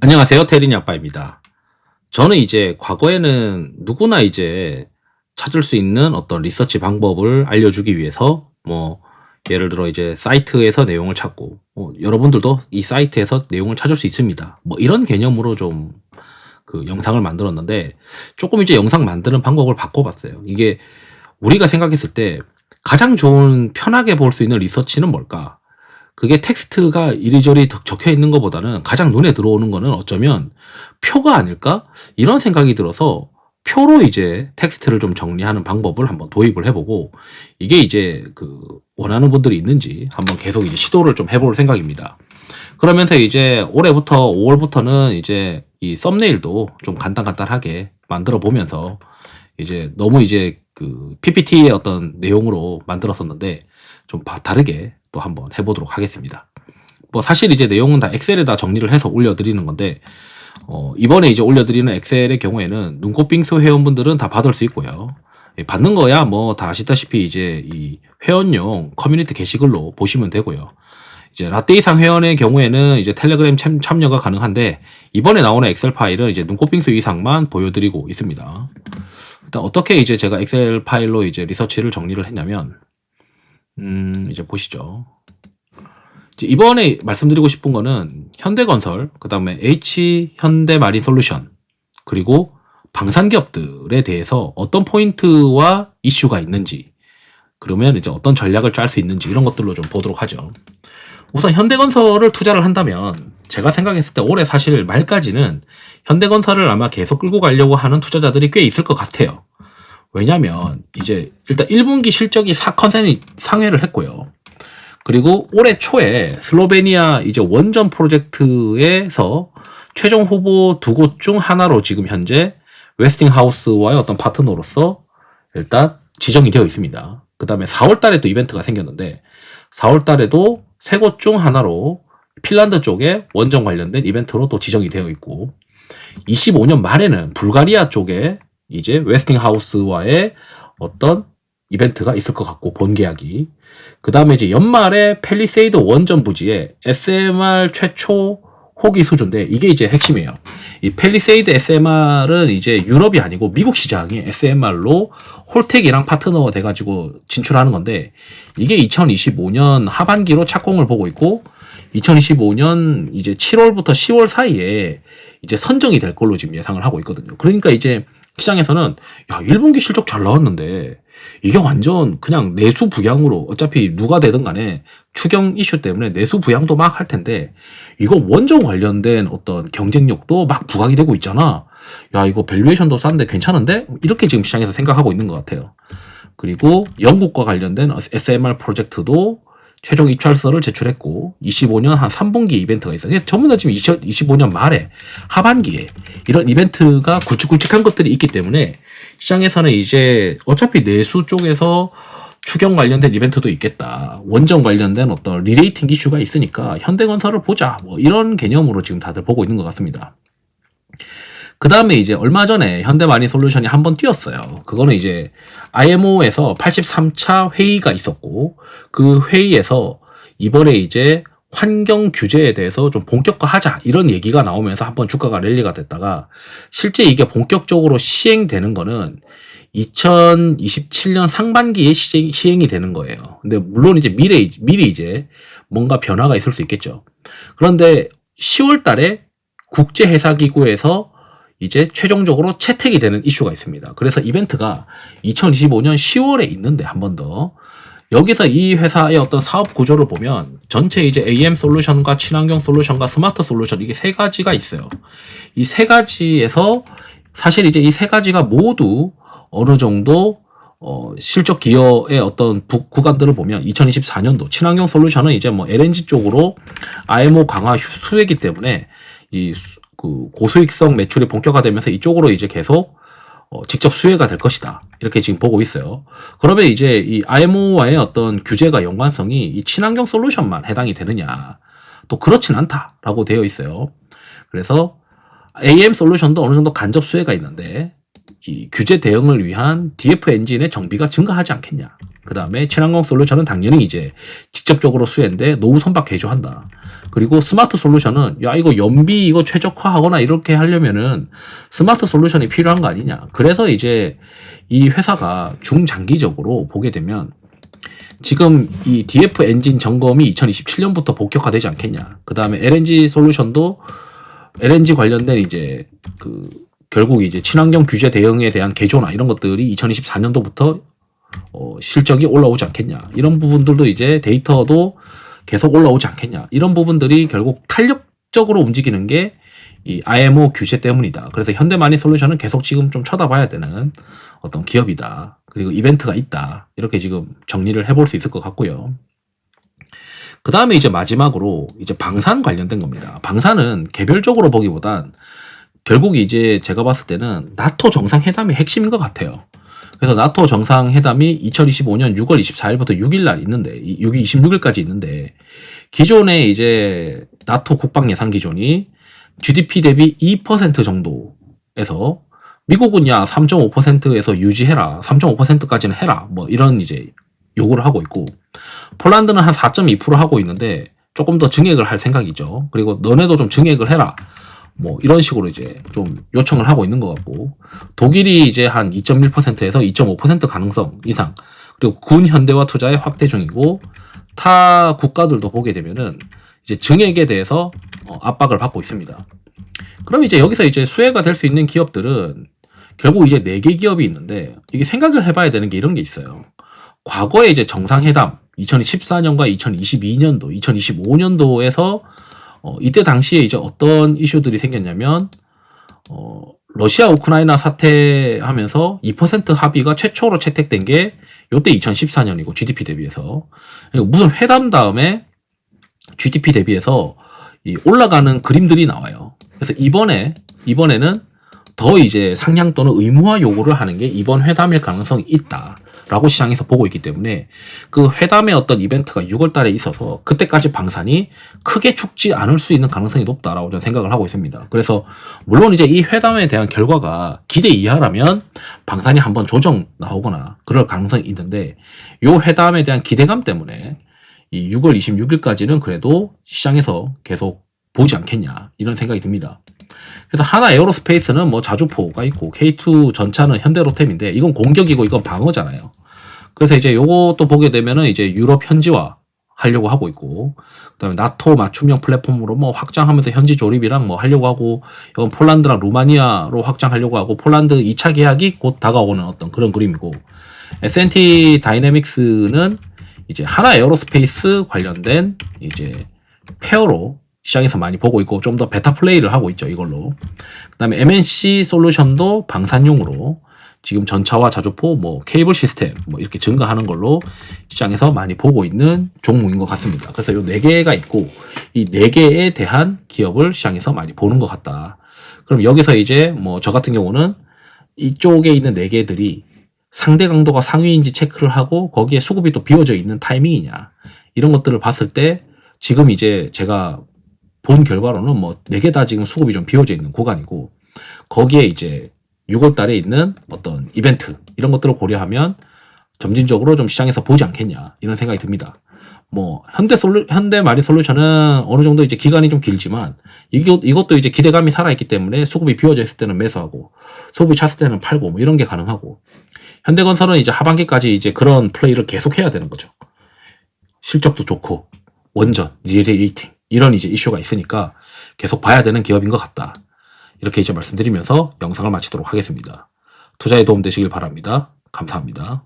안녕하세요. 테린이 아빠입니다. 저는 이제 과거에는 누구나 이제 찾을 수 있는 어떤 리서치 방법을 알려주기 위해서 예를 들어 이제 사이트에서 내용을 찾고 여러분들도 이 사이트에서 내용을 찾을 수 있습니다. 이런 개념으로 좀 그 영상을 만들었는데 조금 이제 영상 만드는 방법을 바꿔봤어요. 이게 우리가 생각했을 때 가장 좋은 편하게 볼 수 있는 리서치는 뭘까? 그게 텍스트가 이리저리 적혀 있는 것보다는 가장 눈에 들어오는 거는 어쩌면 표가 아닐까? 이런 생각이 들어서 표로 이제 텍스트를 좀 정리하는 방법을 한번 도입을 해보고 이게 이제 그 원하는 분들이 있는지 한번 계속 이제 시도를 좀 해볼 생각입니다. 그러면서 이제 올해부터 5월부터는 이제 이 썸네일도 좀 간단간단하게 만들어 보면서 이제 너무 이제 그 PPT의 어떤 내용으로 만들었었는데 좀 다르게 또 한번 해보도록 하겠습니다. 사실 이제 내용은 다 엑셀에다 정리를 해서 올려드리는 건데 이번에 이제 올려드리는 엑셀의 경우에는 눈꽃빙수 회원분들은 다 받을 수 있고요. 받는 거야 다 아시다시피 이제 이 회원용 커뮤니티 게시글로 보시면 되고요. 이제 라떼이상 회원의 경우에는 이제 텔레그램 참여가 가능한데 이번에 나오는 엑셀 파일은 이제 눈꽃빙수 이상만 보여드리고 있습니다. 일단 어떻게 이제 제가 엑셀 파일로 이제 리서치를 정리를 했냐면 이제 보시죠. 이번에 말씀드리고 싶은 거는 현대건설, 그 다음에 H현대마린솔루션, 그리고 방산기업들에 대해서 어떤 포인트와 이슈가 있는지, 그러면 이제 어떤 전략을 짤 수 있는지 이런 것들로 좀 보도록 하죠. 우선 현대건설을 투자를 한다면 제가 생각했을 때 올해 사실 말까지는 현대건설을 아마 계속 끌고 가려고 하는 투자자들이 꽤 있을 것 같아요. 왜냐면 이제 일단 1분기 실적이 4컨센이 상회를 했고요. 그리고 올해 초에 슬로베니아 이제 원전 프로젝트에서 최종 후보 두 곳 중 하나로 지금 현재 웨스팅하우스와의 어떤 파트너로서 일단 지정이 되어 있습니다. 그 다음에 4월 달에 또 이벤트가 생겼는데 4월 달에도 세 곳 중 하나로 핀란드 쪽에 원전 관련된 이벤트로 또 지정이 되어 있고 25년 말에는 불가리아 쪽에 이제 웨스팅하우스와의 어떤 이벤트가 있을 것 같고 본계약이 그 다음에 이제 연말에 펠리세이드 원전 부지에 SMR 최초 호기 수주인데 이게 이제 핵심이에요. 이 펠리세이드 SMR은 이제 유럽이 아니고 미국 시장에 SMR로 홀텍이랑 파트너가 돼가지고 진출하는 건데 이게 2025년 하반기로 착공을 보고 있고 2025년 이제 7월부터 10월 사이에 이제 선정이 될 걸로 지금 예상을 하고 있거든요. 그러니까 이제 시장에서는 야 1분기 실적 잘 나왔는데 이게 완전 그냥 내수 부양으로 어차피 누가 되든 간에 추경 이슈 때문에 내수 부양도 막 할 텐데 이거 원전 관련된 어떤 경쟁력도 막 부각이 되고 있잖아. 야 이거 밸류에이션도 싼데 괜찮은데? 이렇게 지금 시장에서 생각하고 있는 것 같아요. 그리고 영국과 관련된 SMR 프로젝트도 최종 입찰서를 제출했고 25년 한 3분기 이벤트가 있어요. 그래서 전부 다 지금 2025년 말에 하반기에 이런 이벤트가 굵직굵직한 것들이 있기 때문에 시장에서는 이제 어차피 내수 쪽에서 추경 관련된 이벤트도 있겠다. 원전 관련된 어떤 리레이팅 이슈가 있으니까 현대건설을 보자. 이런 개념으로 지금 다들 보고 있는 것 같습니다. 그 다음에 이제 얼마 전에 현대마린솔루션이 한번 뛰었어요. 그거는 이제 IMO에서 83차 회의가 있었고 그 회의에서 이번에 이제 환경 규제에 대해서 좀 본격화하자 이런 얘기가 나오면서 한번 주가가 랠리가 됐다가 실제 이게 본격적으로 시행되는 거는 2027년 상반기에 시행이 되는 거예요. 근데 물론 이제 미리 이제 뭔가 변화가 있을 수 있겠죠. 그런데 10월 달에 국제회사기구에서 이제 최종적으로 채택이 되는 이슈가 있습니다. 그래서 이벤트가 2025년 10월에 있는데 한 번 더 여기서 이 회사의 어떤 사업 구조를 보면 전체 이제 AM 솔루션과 친환경 솔루션과 스마트 솔루션 이게 세 가지가 있어요. 이 세 가지에서 사실 이제 이 세 가지가 모두 어느 정도 실적 기여의 어떤 구간들을 보면 2024년도 친환경 솔루션은 이제 LNG 쪽으로 IMO 강화 수혜이기 때문에 이 그 고수익성 매출이 본격화되면서 이쪽으로 이제 계속 직접 수혜가 될 것이다. 이렇게 지금 보고 있어요. 그러면 이제 이 IMO와의 어떤 규제가 연관성이 이 친환경 솔루션만 해당이 되느냐? 또 그렇진 않다라고 되어 있어요. 그래서 AM 솔루션도 어느 정도 간접 수혜가 있는데 이 규제 대응을 위한 DF 엔진의 정비가 증가하지 않겠냐? 그다음에 친환경 솔루션은 당연히 이제 직접적으로 수혜인데 노후 선박 개조한다. 그리고 스마트 솔루션은 야 이거 연비 이거 최적화하거나 이렇게 하려면은 스마트 솔루션이 필요한 거 아니냐. 그래서 이제 이 회사가 중장기적으로 보게 되면 지금 이 DF 엔진 점검이 2027년부터 본격화되지 않겠냐. 그다음에 LNG 솔루션도 LNG 관련된 이제 결국 이제 친환경 규제 대응에 대한 개조나 이런 것들이 2024년도부터 실적이 올라오지 않겠냐. 이런 부분들도 이제 데이터도 계속 올라오지 않겠냐. 이런 부분들이 결국 탄력적으로 움직이는 게 이 IMO 규제 때문이다. 그래서 현대마니솔루션은 계속 지금 좀 쳐다봐야 되는 어떤 기업이다. 그리고 이벤트가 있다. 이렇게 지금 정리를 해볼 수 있을 것 같고요. 그 다음에 이제 마지막으로 이제 방산 관련된 겁니다. 방산은 개별적으로 보기보단 결국 이제 제가 봤을 때는 나토 정상회담이 핵심인 것 같아요. 그래서 나토 정상회담이 2025년 6월 24일부터 6일 날 있는데, 6일 26일까지 있는데, 기존에 이제 나토 국방 예산 기존이 GDP 대비 2% 정도에서 미국은 야 3.5%에서 유지해라, 3.5%까지는 해라, 뭐 이런 이제 요구를 하고 있고, 폴란드는 한 4.2% 하고 있는데 조금 더 증액을 할 생각이죠. 그리고 너네도 좀 증액을 해라. 뭐 이런 식으로 이제 좀 요청을 하고 있는 것 같고, 독일이 이제 한 2.1%에서 2.5% 가능성 이상, 그리고 군 현대화 투자에 확대 중이고, 타 국가들도 보게 되면은 이제 증액에 대해서 압박을 받고 있습니다. 그럼 이제 여기서 이제 수혜가 될 수 있는 기업들은 결국 이제 4개 기업이 있는데, 이게 생각을 해봐야 되는 게 이런 게 있어요. 과거에 이제 정상회담 2014년과 2022년도, 2025년도에서 이때 당시에 이제 어떤 이슈들이 생겼냐면, 러시아 우크라이나 사태하면서 2% 합의가 최초로 채택된 게 요때 2014년이고, GDP 대비해서. 무슨 회담 다음에 GDP 대비해서 올라가는 그림들이 나와요. 그래서 이번에는 더 이제 상향 또는 의무화 요구를 하는 게 이번 회담일 가능성이 있다. 라고 시장에서 보고 있기 때문에 그 회담의 어떤 이벤트가 6월 달에 있어서 그때까지 방산이 크게 죽지 않을 수 있는 가능성이 높다라고 저는 생각을 하고 있습니다. 그래서 물론 이제 이 회담에 대한 결과가 기대 이하라면 방산이 한번 조정 나오거나 그럴 가능성이 있는데, 이 회담에 대한 기대감 때문에 이 6월 26일까지는 그래도 시장에서 계속 보지 않겠냐 이런 생각이 듭니다. 그래서 하나 에어로스페이스는 뭐 자주포가 있고, K2 전차는 현대로템인데 이건 공격이고 이건 방어잖아요. 그래서 이제 요것도 보게 되면은 이제 유럽 현지화 하려고 하고 있고, 그다음에 나토 맞춤형 플랫폼으로 뭐 확장하면서 현지 조립이랑 뭐 하려고 하고, 이건 폴란드랑 루마니아로 확장하려고 하고, 폴란드 2차 계약이 곧 다가오는 어떤 그런 그림이고, S&T 다이내믹스는 이제 하나 에어로스페이스 관련된 이제 페어로 시장에서 많이 보고 있고, 좀 더 베타 플레이를 하고 있죠, 이걸로. 그 다음에 MNC 솔루션도 방산용으로 지금 전차와 자주포, 뭐 케이블 시스템 뭐 이렇게 증가하는 걸로 시장에서 많이 보고 있는 종목인 것 같습니다. 그래서 이 4개가 있고, 이 4개에 대한 기업을 시장에서 많이 보는 것 같다. 그럼 여기서 이제 뭐 저 같은 경우는 이쪽에 있는 4개들이 상대 강도가 상위인지 체크를 하고, 거기에 수급이 또 비워져 있는 타이밍이냐, 이런 것들을 봤을 때 지금 이제 제가 본 결과로는 뭐 4개 다 지금 수급이 좀 비워져 있는 구간이고, 거기에 이제 6월 달에 있는 어떤 이벤트 이런 것들을 고려하면 점진적으로 좀 시장에서 보지 않겠냐 이런 생각이 듭니다. 뭐 현대마린솔루션은 어느 정도 이제 기간이 좀 길지만 이것도 이제 기대감이 살아있기 때문에 수급이 비워져 있을 때는 매수하고, 수급이 찼을 때는 팔고, 뭐 이런 게 가능하고, 현대건설은 이제 하반기까지 이제 그런 플레이를 계속 해야 되는 거죠. 실적도 좋고 원전, 리레이팅 이런 이제 이슈가 있으니까 계속 봐야 되는 기업인 것 같다. 이렇게 이제 말씀드리면서 영상을 마치도록 하겠습니다. 투자에 도움 되시길 바랍니다. 감사합니다.